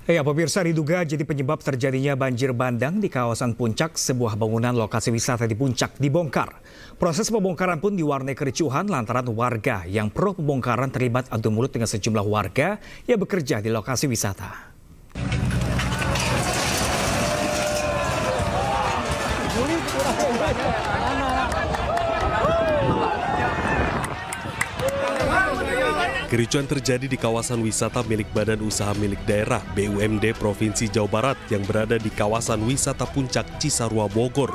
Ya, pemirsa, diduga jadi penyebab terjadinya banjir bandang di kawasan Puncak, sebuah bangunan lokasi wisata di Puncak dibongkar. Proses pembongkaran pun diwarnai kericuhan lantaran warga yang pro pembongkaran terlibat adu mulut dengan sejumlah warga yang bekerja di lokasi wisata. Kericuan terjadi di kawasan wisata milik Badan Usaha Milik Daerah BUMD Provinsi Jawa Barat yang berada di kawasan wisata Puncak Cisarua Bogor.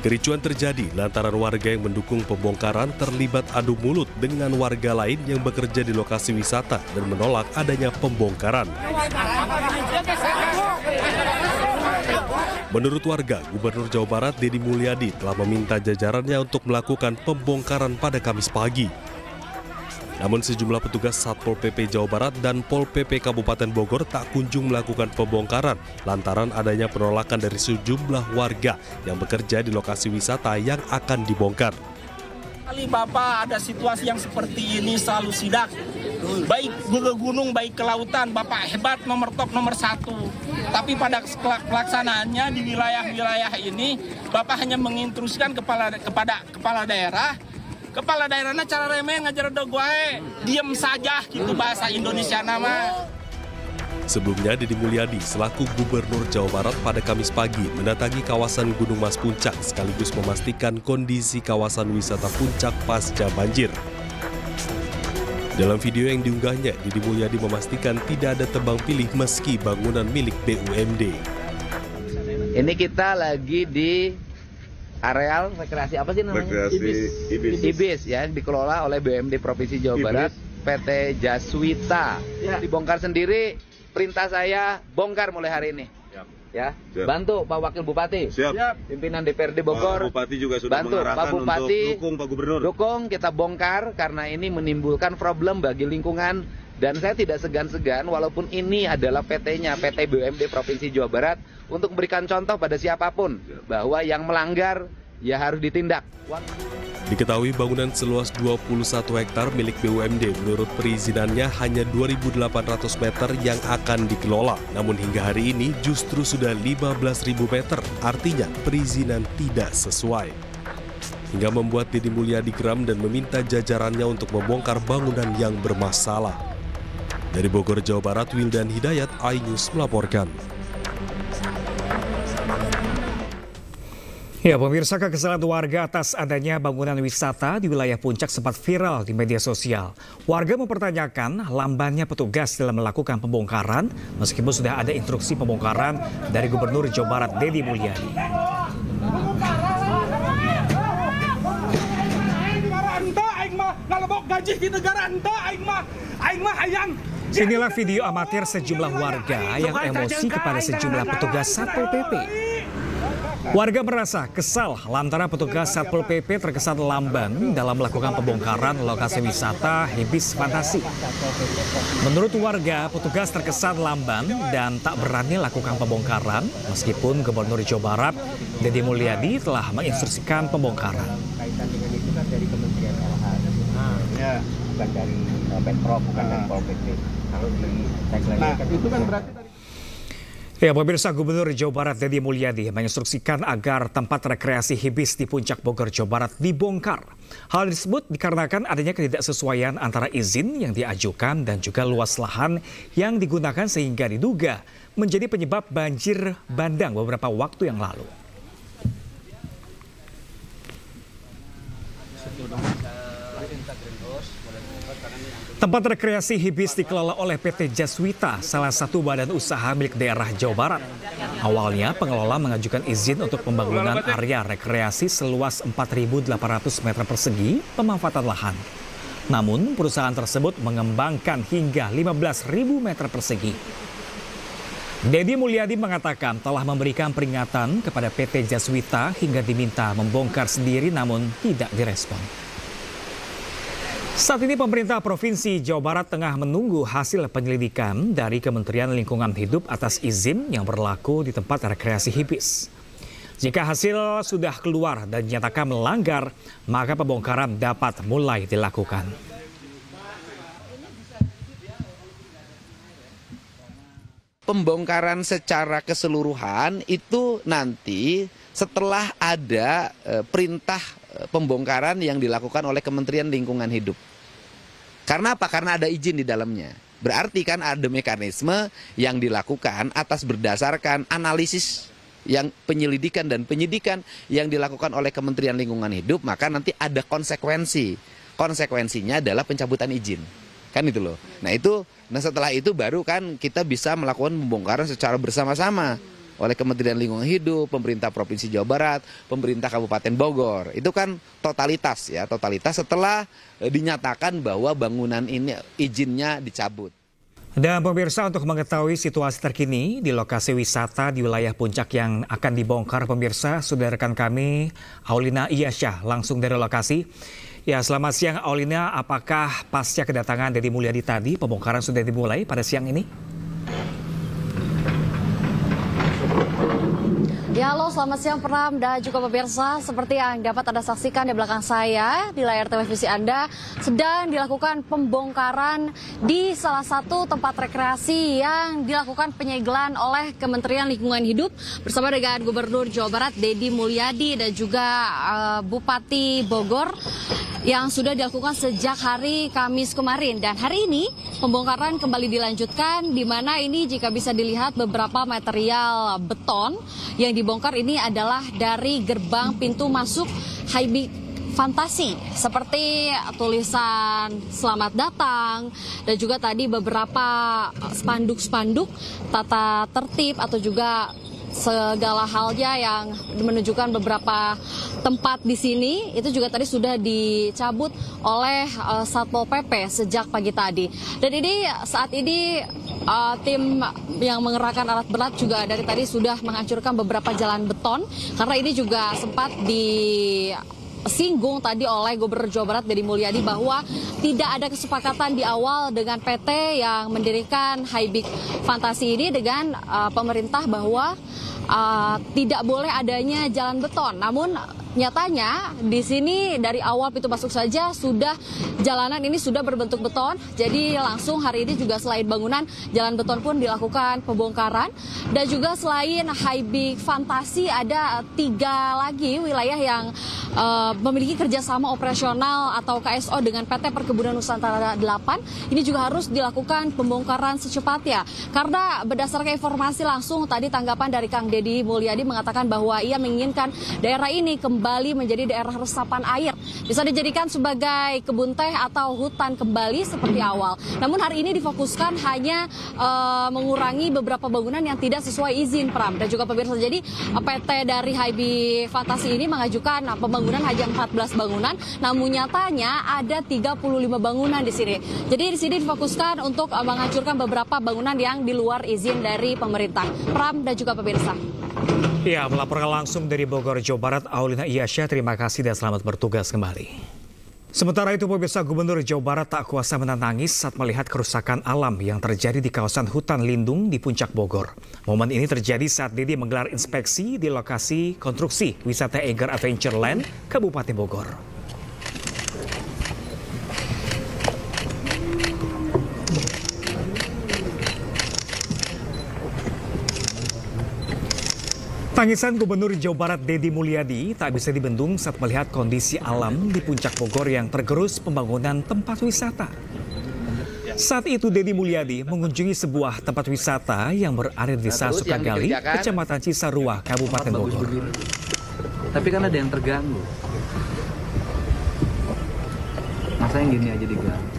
Kericuan terjadi lantaran warga yang mendukung pembongkaran terlibat adu mulut dengan warga lain yang bekerja di lokasi wisata dan menolak adanya pembongkaran. Menurut warga, Gubernur Jawa Barat Deddy Mulyadi telah meminta jajarannya untuk melakukan pembongkaran pada Kamis pagi. Namun sejumlah petugas Satpol PP Jawa Barat dan Pol PP Kabupaten Bogor tak kunjung melakukan pembongkaran lantaran adanya penolakan dari sejumlah warga yang bekerja di lokasi wisata yang akan dibongkar. Kali Bapak ada situasi yang seperti ini selalu sidak. Baik ke gunung, baik ke lautan, Bapak hebat, nomor top, nomor 1. Tapi pada pelaksanaannya di wilayah-wilayah ini, Bapak hanya menginstruksikan kepada kepala daerah. Kepala daerahnya cara remeh ngajar dogoe, diem saja gitu bahasa Indonesia nama. Sebelumnya, Deddy Mulyadi selaku Gubernur Jawa Barat pada Kamis pagi mendatangi kawasan Gunung Mas Puncak sekaligus memastikan kondisi kawasan wisata Puncak pasca banjir. Dalam video yang diunggahnya, Deddy Mulyadi memastikan tidak ada tebang pilih meski bangunan milik BUMD. Ini kita lagi di areal rekreasi apa sih namanya? Rekreasi Ibis ya, dikelola oleh BUMD Provinsi Jawa Barat, PT Jaswita. Ya. Dibongkar sendiri, perintah saya bongkar mulai hari ini. Ya, siap. Bantu Pak Wakil Bupati, siap. Pimpinan DPRD Bogor, Pak Bupati juga sudah bantu Pak Bupati untuk dukung Pak Gubernur. Dukung, kita bongkar karena ini menimbulkan problem bagi lingkungan dan saya tidak segan-segan walaupun ini adalah PT-nya, PT BUMD Provinsi Jawa Barat untuk memberikan contoh pada siapapun bahwa yang melanggar ya harus ditindak. Diketahui bangunan seluas 21 hektar milik BUMD menurut perizinannya hanya 2.800 meter yang akan dikelola. Namun hingga hari ini justru sudah 15.000 meter, artinya perizinan tidak sesuai. Hingga membuat Deddy Mulyadi geram dan meminta jajarannya untuk membongkar bangunan yang bermasalah. Dari Bogor, Jawa Barat, Wildan Hidayat, iNews melaporkan. Ya, pemirsa, kekesalan warga atas adanya bangunan wisata di wilayah Puncak sempat viral di media sosial. Warga mempertanyakan lambannya petugas dalam melakukan pembongkaran meskipun sudah ada instruksi pembongkaran dari Gubernur Jawa Barat Deddy Mulyadi. Inilah video amatir sejumlah warga yang emosi kepada sejumlah petugas Satpol PP. Warga merasa kesal lantaran petugas Satpol PP terkesan lamban dalam melakukan pembongkaran lokasi wisata Hibis Fantasi. Menurut warga, petugas terkesan lamban dan tak berani lakukan pembongkaran meskipun Gubernur Jawa Barat Deddy Mulyadi telah menginstruksikan pembongkaran. Kaitan dengan itu kan dari Kementerian LH. Ya, bukan dari Pemprov, bukan dari Pol PP. Kalau di tagline kan itu kan berarti Ya, pemirsa, Gubernur Jawa Barat Deddy Mulyadi menginstruksikan agar tempat rekreasi Hibis di Puncak Bogor, Jawa Barat dibongkar. Hal tersebut dikarenakan adanya ketidaksesuaian antara izin yang diajukan dan juga luas lahan yang digunakan sehingga diduga menjadi penyebab banjir bandang beberapa waktu yang lalu. Tempat rekreasi Hibis dikelola oleh PT Jaswita, salah satu badan usaha milik daerah Jawa Barat. Awalnya pengelola mengajukan izin untuk pembangunan area rekreasi seluas 4.800 meter persegi pemanfaatan lahan. Namun perusahaan tersebut mengembangkan hingga 15.000 meter persegi. Deddy Mulyadi mengatakan telah memberikan peringatan kepada PT Jaswita hingga diminta membongkar sendiri namun tidak direspon. Saat ini pemerintah Provinsi Jawa Barat tengah menunggu hasil penyelidikan dari Kementerian Lingkungan Hidup atas izin yang berlaku di tempat rekreasi Hibis. Jika hasil sudah keluar dan dinyatakan melanggar, maka pembongkaran dapat mulai dilakukan. pembongkaran secara keseluruhan itu nanti setelah ada perintah pembongkaran yang dilakukan oleh Kementerian Lingkungan Hidup. Karena apa? Karena ada izin di dalamnya. Berarti kan ada mekanisme yang dilakukan atas berdasarkan analisis yang penyelidikan dan penyidikan yang dilakukan oleh Kementerian Lingkungan Hidup, maka nanti ada konsekuensi. Konsekuensinya adalah pencabutan izin. Kan itu loh. Nah setelah itu baru kan kita bisa melakukan pembongkaran secara bersama-sama oleh Kementerian Lingkungan Hidup, pemerintah Provinsi Jawa Barat, pemerintah Kabupaten Bogor. Itu kan totalitas ya, totalitas setelah dinyatakan bahwa bangunan ini izinnya dicabut. Dan pemirsa, untuk mengetahui situasi terkini di lokasi wisata di wilayah Puncak yang akan dibongkar, pemirsa, sudah rekan kami Aulina Iyasya langsung dari lokasi. Ya, selamat siang Aulina, apakah pasca kedatangan Deddy Mulyadi tadi pembongkaran sudah dimulai pada siang ini? Ya, halo, selamat siang Pram dan juga pemirsa. Seperti yang dapat Anda saksikan di belakang saya, di layar televisi Anda, sedang dilakukan pembongkaran di salah satu tempat rekreasi yang dilakukan penyegelan oleh Kementerian Lingkungan Hidup bersama dengan Gubernur Jawa Barat Deddy Mulyadi dan juga Bupati Bogor yang sudah dilakukan sejak hari Kamis kemarin. Dan hari ini pembongkaran kembali dilanjutkan, di mana ini jika bisa dilihat beberapa material beton yang dibongkar ini adalah dari gerbang pintu masuk Haibik Fantasi, seperti tulisan selamat datang dan juga tadi beberapa spanduk-spanduk tata tertib atau juga segala halnya yang menunjukkan beberapa tempat di sini itu juga tadi sudah dicabut oleh Satpol PP sejak pagi tadi. Dan ini saat ini tim yang mengerahkan alat berat juga dari tadi sudah menghancurkan beberapa jalan beton, karena ini juga sempat disinggung tadi oleh Gubernur Jawa Barat Deddy Mulyadi bahwa tidak ada kesepakatan di awal dengan PT yang mendirikan Haibik Fantasi ini dengan pemerintah bahwa tidak boleh adanya jalan beton. Namun nyatanya di sini dari awal pintu masuk saja sudah jalanan ini sudah berbentuk beton. Jadi langsung hari ini juga selain bangunan, jalan beton pun dilakukan pembongkaran. Dan juga selain Haibik Fantasi ada 3 lagi wilayah yang memiliki kerjasama operasional atau KSO dengan PT Perkebunan Nusantara 8. Ini juga harus dilakukan pembongkaran secepatnya. Karena berdasarkan informasi langsung tadi tanggapan dari Kang Deddy Mulyadi mengatakan bahwa ia menginginkan daerah ini kembali menjadi daerah resapan air. Bisa dijadikan sebagai kebun teh atau hutan kembali seperti awal. Namun hari ini difokuskan hanya mengurangi beberapa bangunan yang tidak sesuai izin, Pram dan juga pemirsa. Jadi PT dari Haibik Fantasi ini mengajukan pembangunan hanya 14 bangunan, namun nyatanya ada 35 bangunan di sini. Jadi di sini difokuskan untuk menghancurkan beberapa bangunan yang di luar izin dari pemerintah. Pram dan juga pemirsa. Ya, melaporkan langsung dari Bogor, Jawa Barat, Aulina Iyasya, terima kasih dan selamat bertugas kembali. Sementara itu, pemirsa, Gubernur Jawa Barat tak kuasa menahan tangis saat melihat kerusakan alam yang terjadi di kawasan hutan lindung di Puncak Bogor. Momen ini terjadi saat Deddy menggelar inspeksi di lokasi konstruksi wisata Eiger Adventureland, Kabupaten Bogor. Tangisan Gubernur Jawa Barat Deddy Mulyadi tak bisa dibendung saat melihat kondisi alam di Puncak Bogor yang tergerus pembangunan tempat wisata. Saat itu Deddy Mulyadi mengunjungi sebuah tempat wisata yang berada di Desa Sukagali, Kecamatan Cisarua, Kabupaten Bogor. Tapi kan ada yang terganggu. Masa yang gini aja diganggu.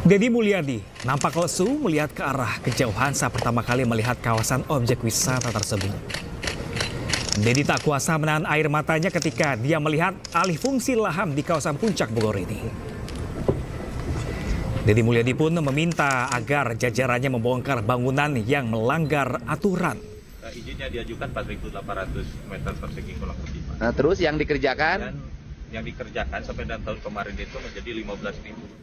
Deddy Mulyadi nampak lesu melihat ke arah kejauhan saat pertama kali melihat kawasan objek wisata tersebut. Deddy tak kuasa menahan air matanya ketika dia melihat alih fungsi lahan di kawasan Puncak Bogor ini. Deddy Mulyadi pun meminta agar jajarannya membongkar bangunan yang melanggar aturan. Izinnya diajukan 4.800 meter persegi kurang lebih. Nah, terus yang dikerjakan? Dan yang dikerjakan sampai dan tahun kemarin itu menjadi 15.000.